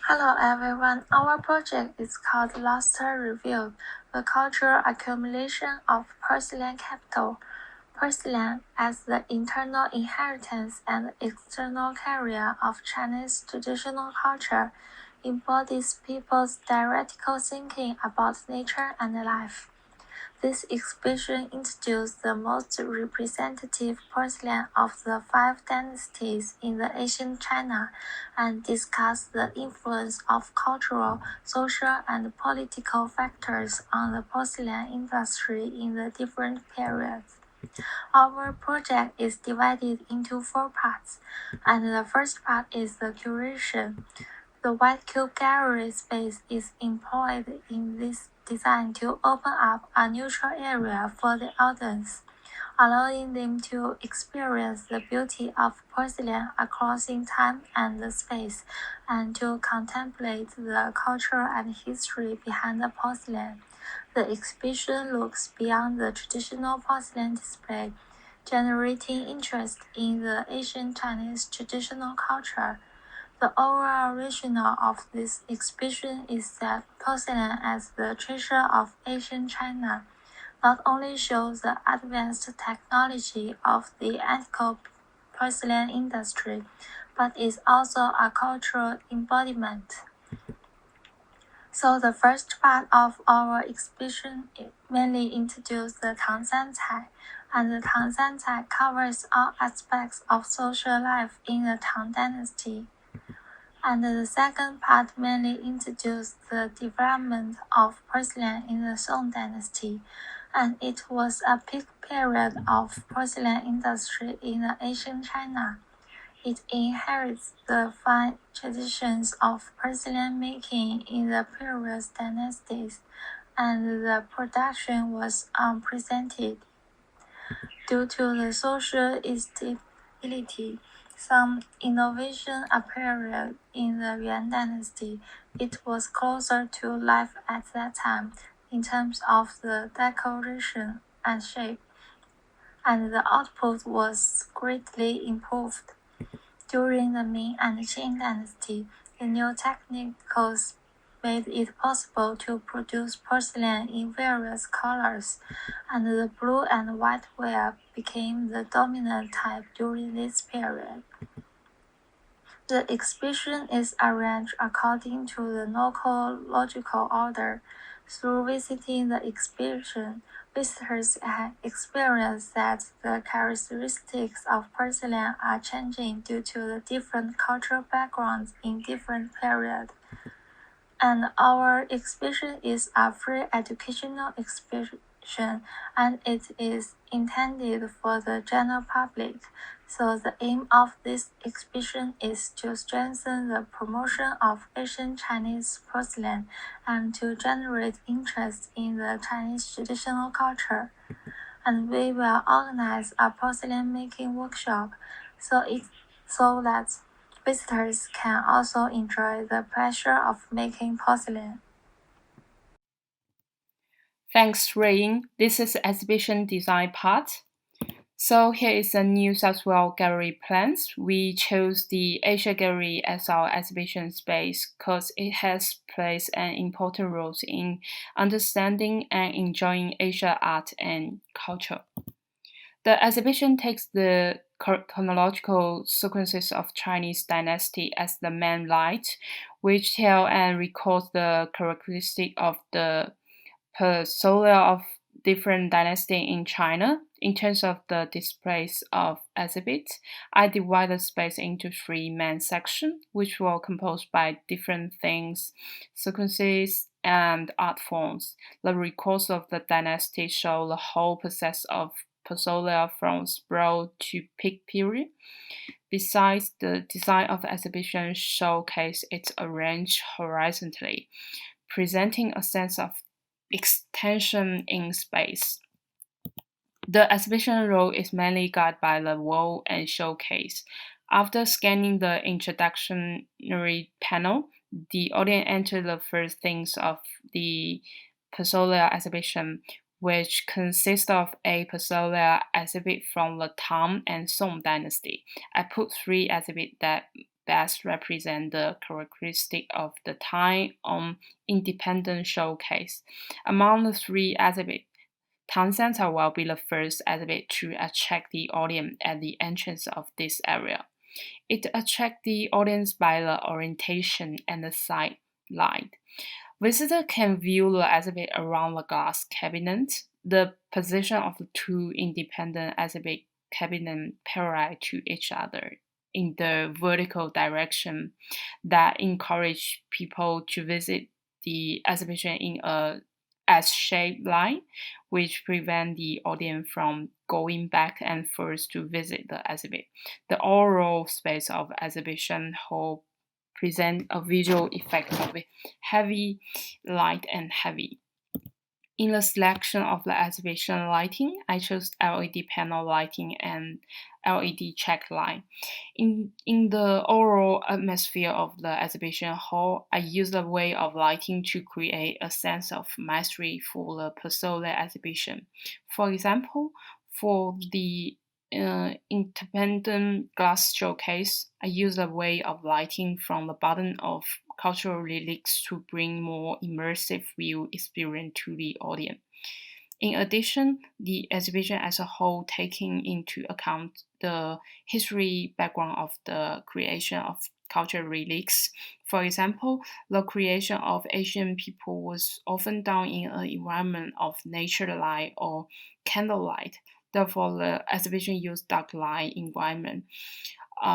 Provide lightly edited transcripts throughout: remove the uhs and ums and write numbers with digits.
Hello everyone, our project is called Lustre Review, the cultural accumulation of porcelain capital. Porcelain, as the internal inheritance and external carrier of Chinese traditional culture, embodies people's theoretical thinking about nature and life. This exhibition introduced the most representative porcelain of the five dynasties in the ancient China and discussed the influence of cultural, social, and political factors on the porcelain industry in the different periods. Our project is divided into four parts, and the first part is the curation. The White Cube Gallery space is employed in this design to open up a neutral area for the audience, allowing them to experience the beauty of porcelain across in time and space, and to contemplate the culture and history behind the porcelain. The exhibition looks beyond the traditional porcelain display, generating interest in the ancient Chinese traditional culture. The overall rationale of this exhibition is that porcelain as the treasure of ancient China not only shows the advanced technology of the antique porcelain industry, but is also a cultural embodiment. So the first part of our exhibition mainly introduced the Tangsan Cai, and the Tangsan Cai covers all aspects of social life in the Tang Dynasty. And the second part mainly introduced the development of porcelain in the Song Dynasty, and it was a peak period of porcelain industry in the ancient China. It inherits the fine traditions of porcelain making in the previous dynasties, and the production was unprecedented. Due to the social instability, some innovation appeared in the Yuan dynasty. It was closer to life at that time in terms of the decoration and shape, and the output was greatly improved. During the Ming and Qing dynasty, the new technicals made it possible to produce porcelain in various colors, and the blue and white ware became the dominant type during this period. The exhibition is arranged according to the logical order. Through visiting the exhibition, visitors can experience that the characteristics of porcelain are changing due to the different cultural backgrounds in different periods. And our exhibition is a free educational exhibition, and it is intended for the general public. So the aim of this exhibition is to strengthen the promotion of ancient Chinese porcelain and to generate interest in the Chinese traditional culture. And we will organize a porcelain making workshop so that visitors can also enjoy the pleasure of making porcelain. Thanks, Rain. This is the exhibition design part. So here is the New South Wales Gallery plans. We chose the Asia Gallery as our exhibition space because it has played an important role in understanding and enjoying Asia art and culture. The exhibition takes the chronological sequences of Chinese dynasty as the main light, which tell and records the characteristic of the portfolio of different dynasties in China. In terms of the displays of exhibits, I divide the space into three main sections, which were composed by different themes, sequences, and art forms. The records of the dynasty show the whole process of portfolio from sprawl to peak period. Besides, the design of the exhibition showcase it's arranged horizontally, presenting a sense of extension in space. The exhibition row is mainly guided by the wall and showcase. After scanning the introductory panel, the audience enters the first things of the portfolio exhibition, which consists of a portfolio exhibit from the Tang and Song dynasty. I put three exhibits that best represent the characteristic of the time on independent showcase. Among the three exhibits, Town Center will be the first exhibit to attract the audience at the entrance of this area. It attracts the audience by the orientation and the side light. Visitors can view the exhibit around the glass cabinet. The position of the two independent exhibit cabinets parallel to each other in the vertical direction that encourage people to visit the exhibition in a S-shaped line, which prevent the audience from going back and forth to visit the exhibit. The overall space of exhibition hall present a visual effect of heavy light and heavy. In the selection of the exhibition lighting, I chose LED panel lighting and LED check light. In the overall atmosphere of the exhibition hall, I used a way of lighting to create a sense of mastery for the Persole exhibition. For example, for the independent glass showcase, I used a way of lighting from the bottom of cultural relics to bring more immersive view experience to the audience. In addition, the exhibition as a whole taking into account the history background of the creation of cultural relics. For example, the creation of Asian people was often done in an environment of nature light or candlelight. Therefore, the exhibition used dark light environment,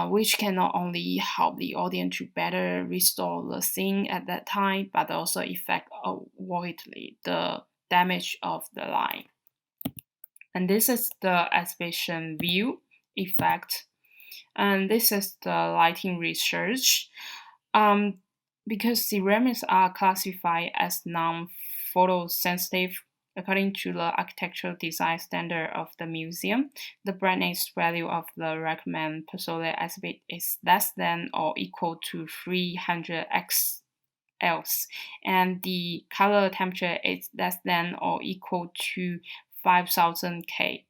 which can not only help the audience to better restore the scene at that time, but also effect avoidly the damage of the light. And this is the exhibition view effect. And this is the lighting research. Because ceramics are classified as non-photosensitive according to the architectural design standard of the museum, the brightness value of the recommended Persole exhibit is less than or equal to 300 x else, and the color temperature is less than or equal to 5000 K.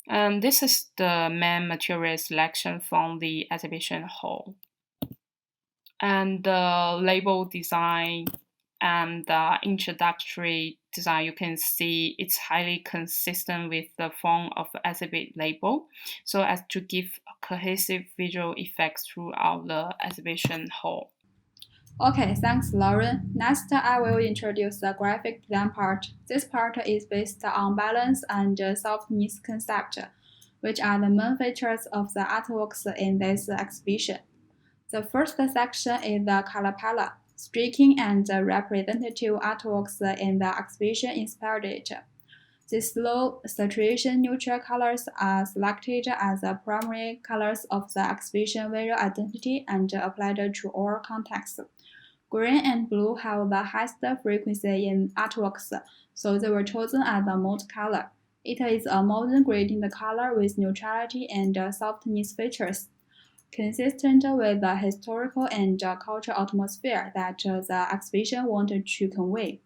And this is the main material selection from the exhibition hall. And the label design and the introductory design, you can see it's highly consistent with the form of the exhibit label, so as to give cohesive visual effects throughout the exhibition hall. Okay, thanks, Lauren. Next, I will introduce the graphic design part. This part is based on balance and softness concept, which are the main features of the artworks in this exhibition. The first section is the color palette. Striking and representative artworks in the exhibition inspired it. These low saturation neutral colors are selected as the primary colors of the exhibition visual identity and applied to all contexts. Green and blue have the highest frequency in artworks, so they were chosen as the mode color. It is a modern gradient color with neutrality and softness features, consistent with the historical and cultural atmosphere that the exhibition wanted to convey.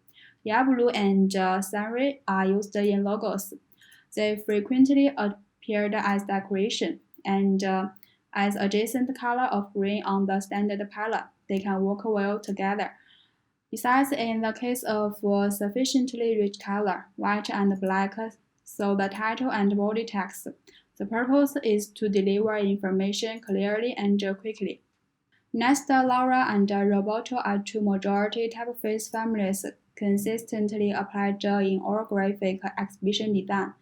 Blue and sunray are used in logos. They frequently appeared as decoration, and as adjacent color of green on the standard palette, they can work well together. Besides, in the case of sufficiently rich color, white and black, so the title and body text, the purpose is to deliver information clearly and quickly. Next, Laura and Roboto are two majority typeface families consistently applied in all graphic exhibition design.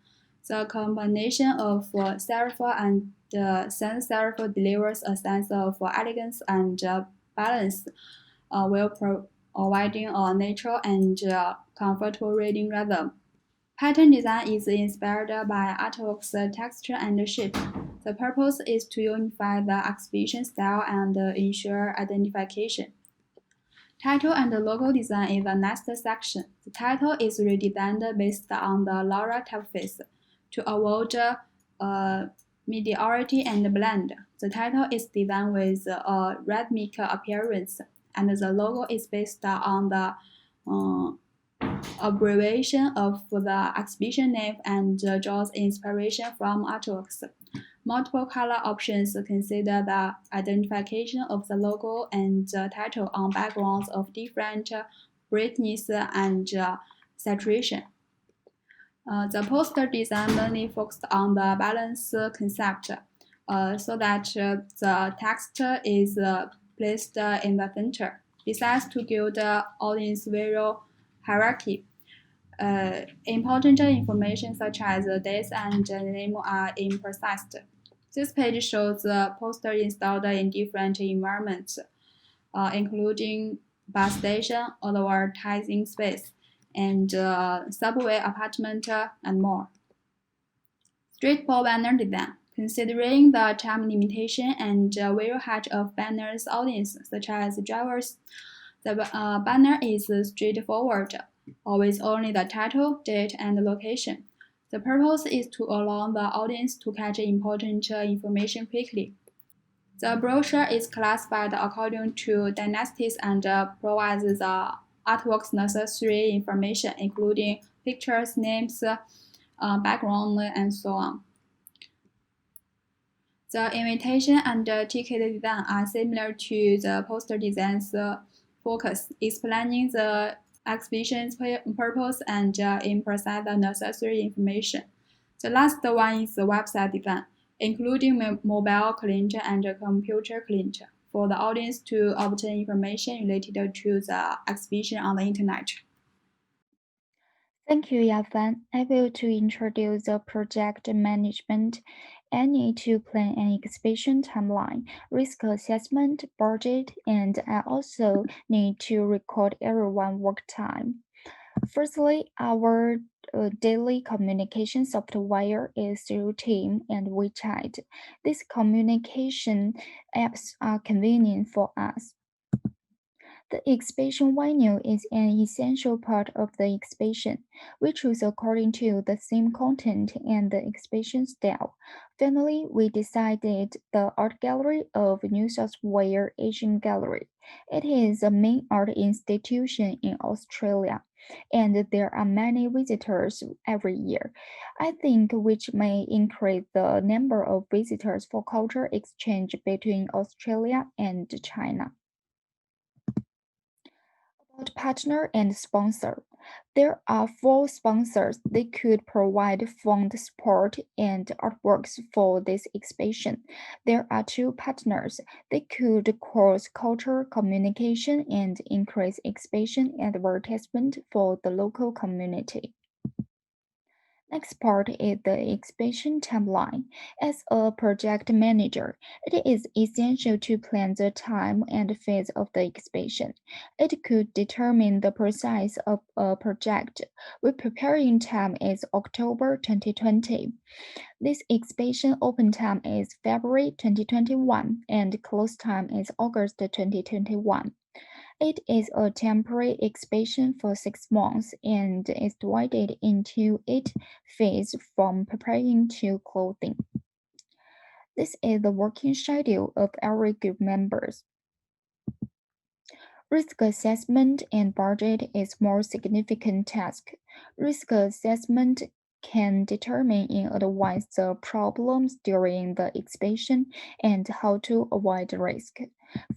The combination of serif and sans serif delivers a sense of elegance and balance, while providing a natural and comfortable reading rhythm. Pattern design is inspired by artwork's texture and shape. The purpose is to unify the exhibition style and ensure identification. Title and logo design is the next section. The title is redesigned based on the Laura typeface to avoid mediocrity and blend. The title is designed with a rhythmic appearance, and the logo is based on the abbreviation of the exhibition name and draws inspiration from artworks. Multiple color options consider the identification of the logo and title on backgrounds of different brightness and saturation. The poster design mainly focused on the balance concept, so that the text is placed in the center. Besides, to give the audience visual hierarchy, important information such as the date and the name are emphasized. This page shows the poster installed in different environments, including bus station, advertising space, and subway apartment, and more. Straightforward banner design. Considering the time limitation and visual height of banners audience, such as drivers, the banner is straightforward, always only the title, date, and location. The purpose is to allow the audience to catch important information quickly. The brochure is classified according to dynasties and provides the artwork's necessary information, including pictures, names, background, and so on. The invitation and ticket design are similar to the poster design's focus, explaining the exhibition's purpose and emphasize the necessary information. The last one is the website design, including mobile client and computer client, for the audience to obtain information related to the exhibition on the internet. Thank you, Yafan. I will to introduce the project management. I need to plan an exhibition timeline, risk assessment, budget, and I also need to record everyone's work time. Firstly, our daily communication software is through Team and WeChat. These communication apps are convenient for us. The exhibition venue is an essential part of the exhibition. We choose according to the theme content and the exhibition style. Finally, we decided the art gallery of New South Wales Asian Gallery. It is a main art institution in Australia, and there are many visitors every year. I think which may increase the number of visitors for cultural exchange between Australia and China. About partner and sponsor. There are four sponsors. They could provide fund support and artworks for this exhibition. There are two partners. They could cross cultural communication and increase exhibition advertisement for the local community. Next part is the exhibition timeline. As a project manager, it is essential to plan the time and phase of the exhibition. It could determine the precise of a project. The preparing time is October 2020. This exhibition open time is February 2021 and close time is August 2021. It is a temporary exhibition for 6 months and is divided into 8 phases from preparing to clothing. This is the working schedule of every group members. Risk assessment and budget is more significant task. Risk assessment can determine in advance the problems during the exhibition and how to avoid risk.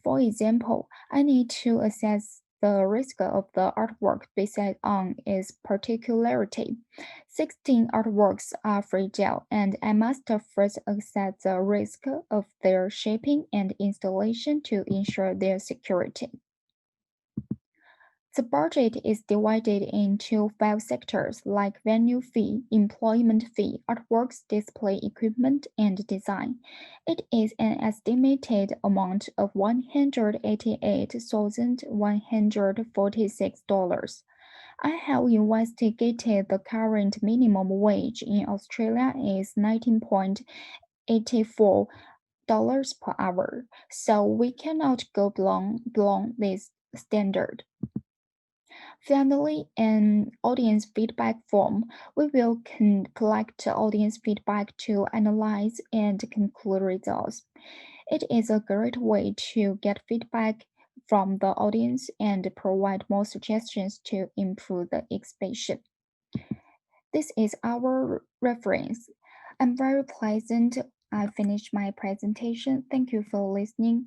For example, I need to assess the risk of the artwork based on its particularity. 16 artworks are fragile, and I must first assess the risk of their shipping and installation to ensure their security. The budget is divided into 5 sectors like venue fee, employment fee, artworks, display equipment, and design. It is an estimated amount of $188,146. I have investigated the current minimum wage in Australia is 19.84 per hour, so we cannot go beyond this standard. Finally, an audience feedback form. We will collect audience feedback to analyze and conclude results. It is a great way to get feedback from the audience and provide more suggestions to improve the exhibition. This is our reference. I'm very pleasant I finished my presentation. Thank you for listening.